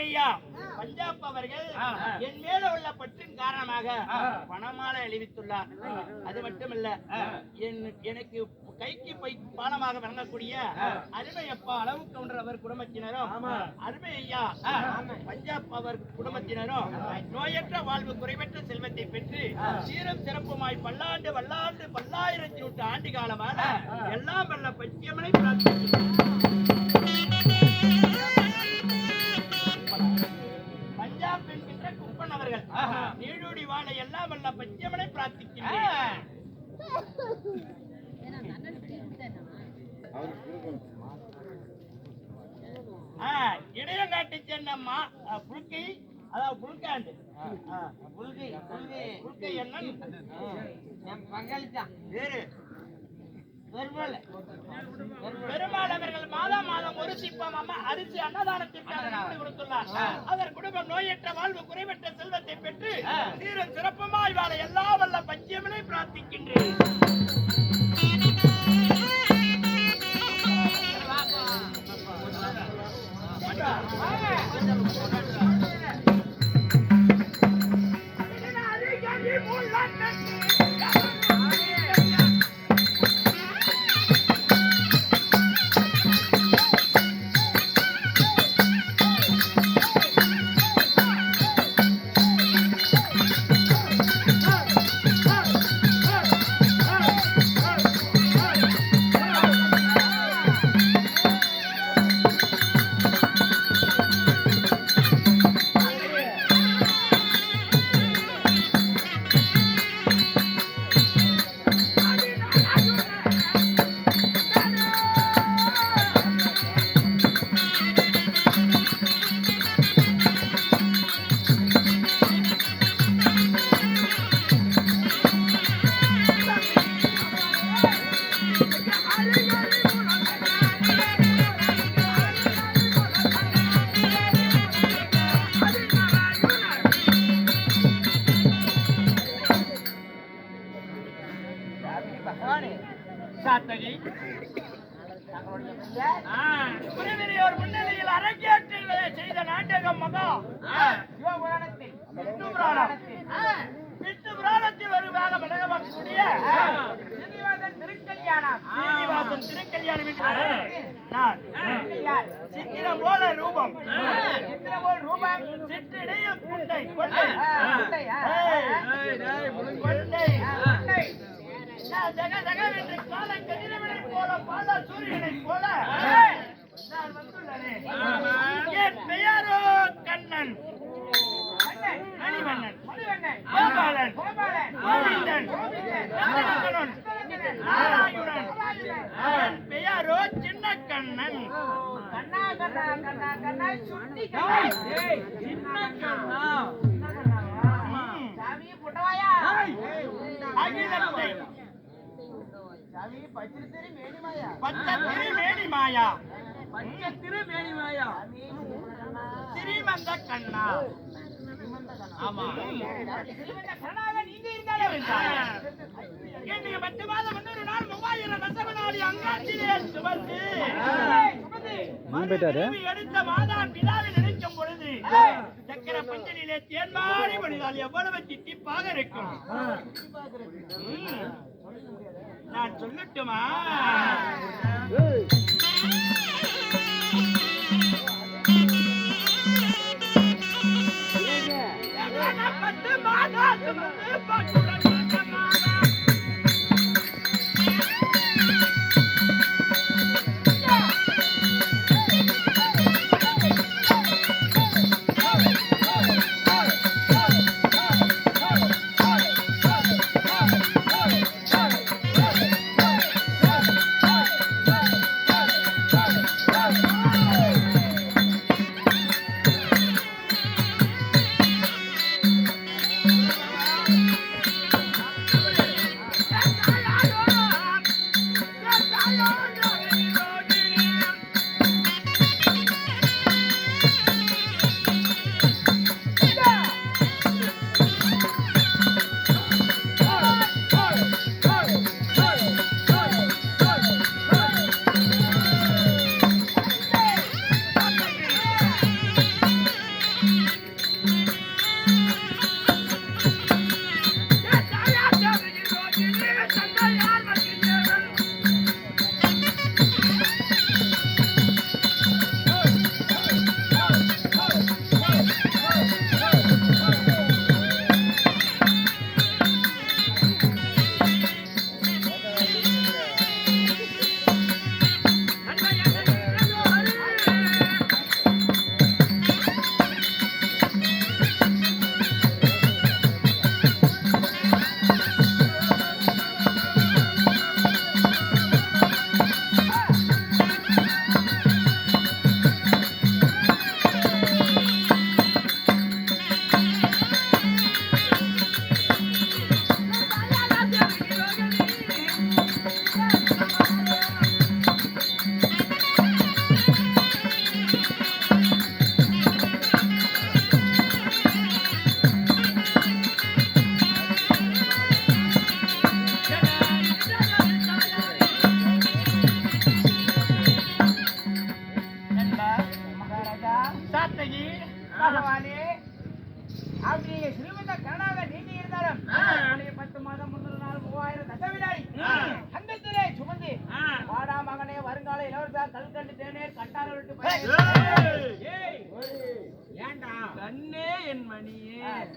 ஐயா பஞ்சாப் அவர்கள் என் மேல உள்ள பற்றின் காரணமாக பணமாலை அளிவித்துள்ளார். அது மட்டுமல்ல, எனக்கு கைக்கு பை பாலமாக வழங்கக்கூடிய அருமையப்பா அளவு கவுண்டர் அவர் குடும்பத்தினரும் அருமை ஐயா பஞ்சாப் அவர் குடும்பத்தினரும் நோயற்ற வாழ்வு குறைவற்ற செல்வத்தை பெற்று சீரம் சிறப்புமாய் பல்லாண்டு வல்லாண்டு பல்லாயிரத்தி 100 ஆண்டு காலமாக எல்லாம் வல்ல பச்சியமனை பஞ்சாப் என்கின்ற குப்பன் அவர்கள் நீடூடி வாழ எல்லாம் வல்ல பச்சியமனை பிரார்த்திக்கின்றேன். இடையங்காட்டை சேர்ந்தம்மா புல்கை, அதாவது புல்காண்டு புல்கை என்னன் வேறு பெருமாள் அவர்கள் மாதம் ஒரு சிப்பம் அரிசி அன்னதானத்திற்காக கொடுத்துள்ளார். அவர் குடும்பம் நோயற்ற வாழ்வு குறைவற்ற செல்வத்தை பெற்று சீரம் சிறப்புமாய் வாழ எல்லா வல்ல பச்சியமனை பிரார்த்திக்கின்றேன். முன்னிலையில் அரங்கேற்ற செய்த நாடகம் மகா விஷ்ணு புராணத்தில் வருவாக விளங்கக்கூடிய திருக்கல்யாணம் சித்திரம் போல ரூபம் சிற்றிடையும் குண்டை கொண்டை காலம் கதிரவனை போல பால சூரியனை போல நான் வந்துள்ளேன். என் பெயரோ கண்ணன், மணிவண்ணன், கோபாலன், கோவிந்தன், நாராயணன். என் பெயரோ சின்ன கண்ணன். கண்ணா கண்ணா கண்ணா கண்ணா சுட்டி சின்ன கண்ணா சாமி புட்டவாயா அகிலத்தை பச்சத்திரு மேனி மாயா ஸ்ரீமந்த கண்ணா. ஆமா, என்னுடைய 10 மாதம் 1 நாள் 3000 தசமநாடி அங்காட்சியிலே சுமந்து எடுத்த மாதான் பிதாவை நினைக்கும் பொழுது சக்கர பஞ்சனிலே தேன்மாறி மனிதால் எவ்வளவு திட்டிப்பாக இருக்கும். நான் சொல்லட்டுமா?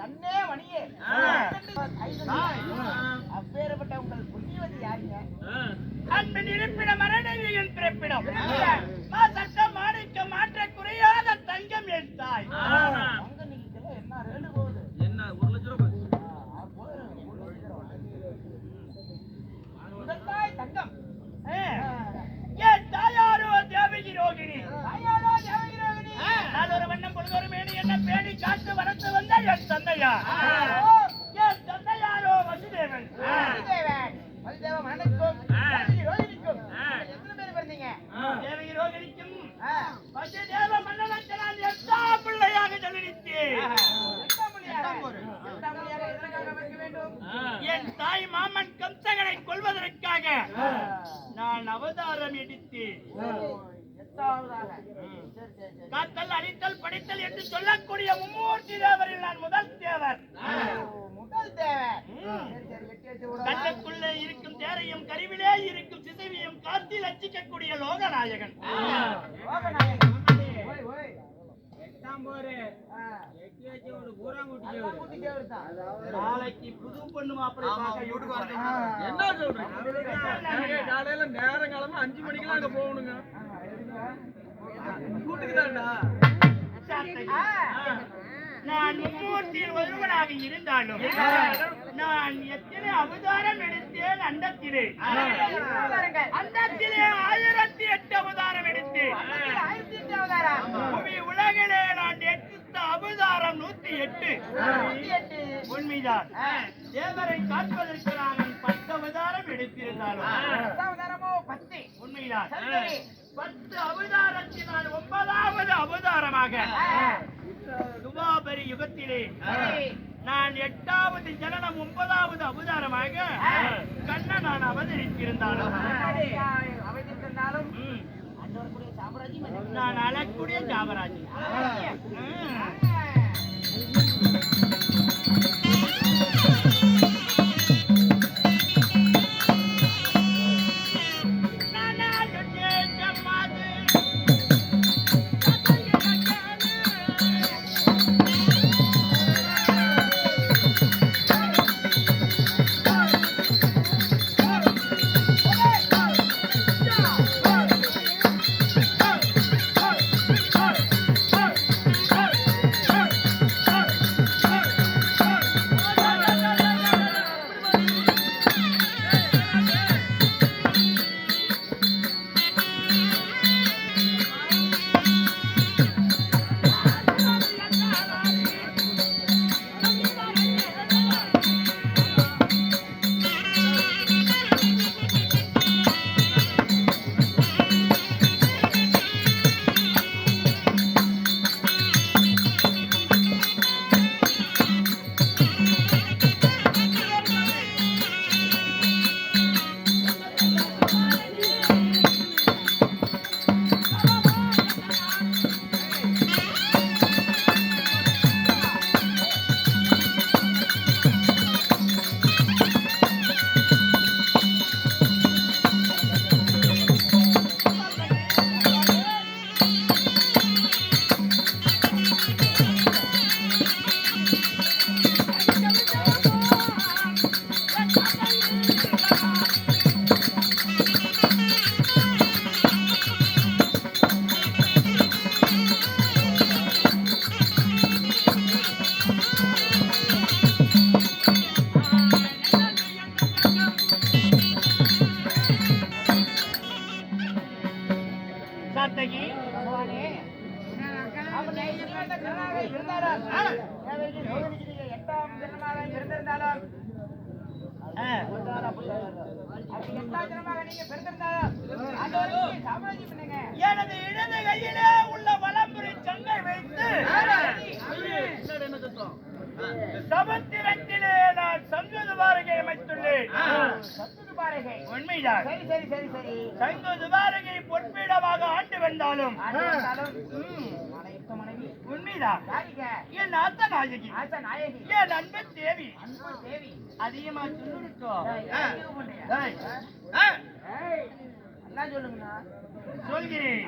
கண்ணே மணியே அப்பேற்பட்ட உங்கள் புண்ணியவதி யாருங்க? அன்பின் இருப்பிட மரணவியின் பிறப்பிடம் சட்டம் மாணிக்க மாற்ற குறையாத தங்கம் என் தாய். அங்க நீங்க என்ன ரேடு போகுது? என்ன 1 லட்சம் ரூபாய்? முதல் தாய் தங்கம். என் தாயாரோ தேவகி ரோகிணி. தாயாரோ தேவகி ரோகிணி. நான் ஒரு வண்ணம் பொழுதொரு மேனி என்ன பேணி காத்து வளர்த்து வந்த என் தந்தையார். என் தந்தையாரோ வசுதேவன். வசுதேவ மன்னனுக்கும் தேவகி ரோகிணிக்கும் எத்தனை பேர் பிறந்தீங்க? தேவகி ரோகிணிக்கும் வசுதேவ மன்னனுக்கு நான் 8ஆம் பிள்ளையாக ஜனித்தேன். என் தாய் மாமன் கம்சகனை கொல்வதற்காக நான் அவதாரம் எடுத்தேன். காத்தல் அடித்தல் படித்தல் என்று சொல்லக்கூடிய மும்மூர்த்தி தேவரில் நான் முதல் தேவர். கண்ணுக்குள்ளே இருக்கும் தேரையும் கருவிலே இருக்கும் சிசைவையும் காத்தில் அச்சிக்கக்கூடிய லோகநாயகன். நாளைக்கு புது பொண்ணு மாப்பிள்ளை என்ன சொல்றீங்க? காலையில நேரங்காலமா 5 மணிக்கெல்லாம் அங்க போகணுங்க. கூட்டுக்குதான்டா. நான் மும்மூர்த்தியில் ஒருவனாக இருந்தாலும் நான் எத்தனை அவதாரம் எடுத்தேன் அண்டத்திலே. அண்டத்திலே 1008 அவதாரம் எடுத்தேன். உலகிலே நான் எடுத்த அவதாரம் 108. உண்மைதான். தேவரை காட்டுவதற்கு நான் 10 அவதாரம் எடுத்திருந்தாலும் உண்மைதான். 10 அவதாரத்தில் நான் 9வது அவதாரமாக துவாபரி யுகத்திலே நான் 8வது ஜனனம் 9வது அவதாரமாக கண்ணன் நான் அவதரித்திருந்தாலும் நான் அழக்கூடிய ஜாமராஜ். எனது இடது கையிலே உள்ள வலம்புரி சங்கை வைத்து சமுத்திரத்திலே நான் சங்குதுபாரகை அமைத்துள்ளேன். உண்மைதான். சங்குதுபாரகை பொற்பீடமாக ஆண்டு வந்தாலும் உண்மைதான். என் ஆத்த நாயகி, என் அன்பு தேவி. அதிகமா சொல்லுங்க. சொல்கிறேன்.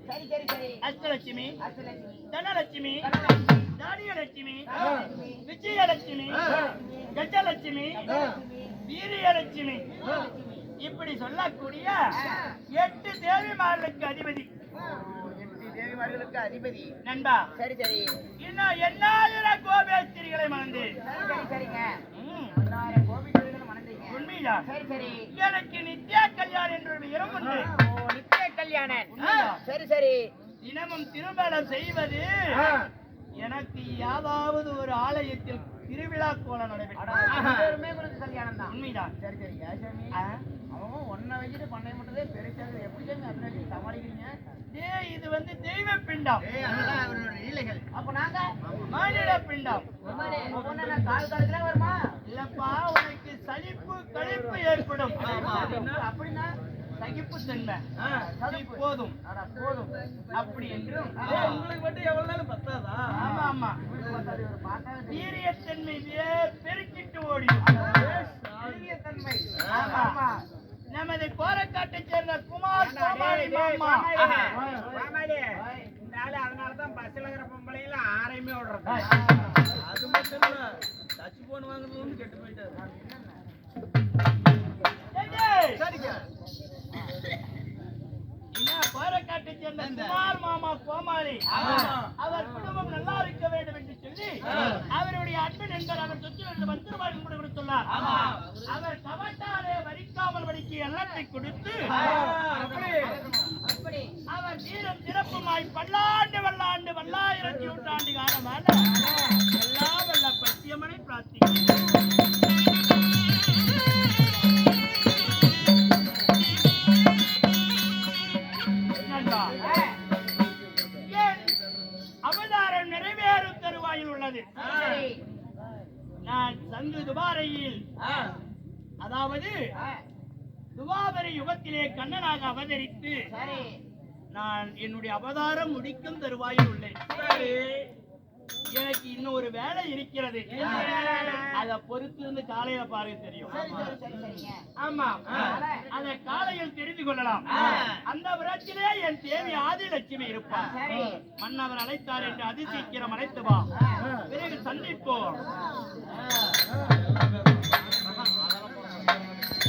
சரி சரி சரி அஷ்டலட்சுமி, அஷ்டலட்சுமி தனலட்சுமி, தனலட்சுமி தானியலட்சுமி, தனலட்சுமி விஜயலட்சுமி, கஜலட்சுமி, தனலட்சுமி வீரியலட்சுமி, இப்படி சொல்லக்கூடிய 8 தேவிமார்களுக்கு அதிபதி 8 தேவிமார்களுக்கு அதிபதி நண்பா. சரி சரி இன்னும் எண்ணாயிரம் கோபேஸ்திரிகளை மணந்து சரி சரி சரிங்க ம், 1000 கோபிகள் மணந்தீங்க உண்மைதான். சரி சரி எனக்கு நித்யா கல்யாணம் என்ற ஒரு இடம் உண்டு. ஓ நித்திய கல்யாணன் சரி சரி தினமும் திருமணம் செய்வது எனக்கு ஏதாவது ஒரு ஆலயத்தில் திருவிழா கோலம் நடைபெற்றது. பேருமே உங்களுக்கு கல்யாணம் தான் உண்மைதான். சரி சரி யாசாமி அவங்க ஒன்ன வச்சுட்டு பண்ணை மட்டுதே பெருசாக எப்படி சாமி அத்தனை வச்சு சமாளிக்கிறீங்க டேய், இது வந்து தெய்வ பிண்டம், அப்ப நாங்க மானிட பிண்டம். ஒவ்வொன்னு கால் காலத்துல வருமா இல்லப்பா, உனக்கு சலிப்பு கழிப்பு ஏற்படும். அப்படின்னா சகிப்பு தன்மை போதும் அட போதும் அப்படி என்றும் உங்களுக்கு மட்டும் எவ்வளவு நாள் பத்தாதா? ஆமா ஆமா ஒரு பாட்டாக வீரியத்தன்மை பெருக்கிட்டு ஓடிடும். தன்மை ஆமா. ஆமா நமது கோரக்காட்டை சேர்ந்த குமார் கோமாளி மாமா. இந்த ஆளு அதனாலதான் பஸ்ல இருக்கிற பொம்பளையில ஆரையுமே விடுறது அது மட்டும் இல்ல, டச் போன் வாங்குறது வந்து கெட்டு போயிட்டாரு. என்ன கோரக்காட்டை சேர்ந்த குமார் மாமா கோமாளி, அவர் குடும்பம் நல்லா இருக்க வேண்டும் என்று சொல்லி அவருடைய அன்பு நண்பர் அவர் சொத்தில் 10 ரூபாய் கூட கொடுத்துள்ளார். அவர் கவட்டாலே வரிக்காமல் வரிக்கு எண்ணத்தை கொடுத்து அப்படி அவர் வீரம் சிறப்புமாய் பல்லாண்டு வல்லாண்டு வல்லாயிரத்தி நூற்றாண்டு காலமாக எல்லாம் வல்ல பத்தியமனை பிரார்த்திக்கிறேன். நண்பா, என் அவதாரம் நிறைவேறும் தருவாயில் உள்ளது. சரி நான் சங்கு துபாரையில், அதாவது துபாபரி யுகத்திலே கண்ணனாக அவதரித்து சரி நான் என்னுடைய அவதாரம் முடிக்கும் தருவாயில் உள்ளேன். எனக்கு இன்னும் ஒரு வேலை இருக்கிறது. அத பொறுத்து இருந்து காலையில பாருங்க தெரியும். ஆமா, அதை காலையில் தெரிந்து கொள்ளலாம். அந்த விரட்சிலே என் தேவி ஆதிலட்சுமி இருப்பார். சரி மன்னவர் அழைத்தார் என்று அதிசீக்கிரம் அழைத்து வா, பிறகு சந்திப்போம்.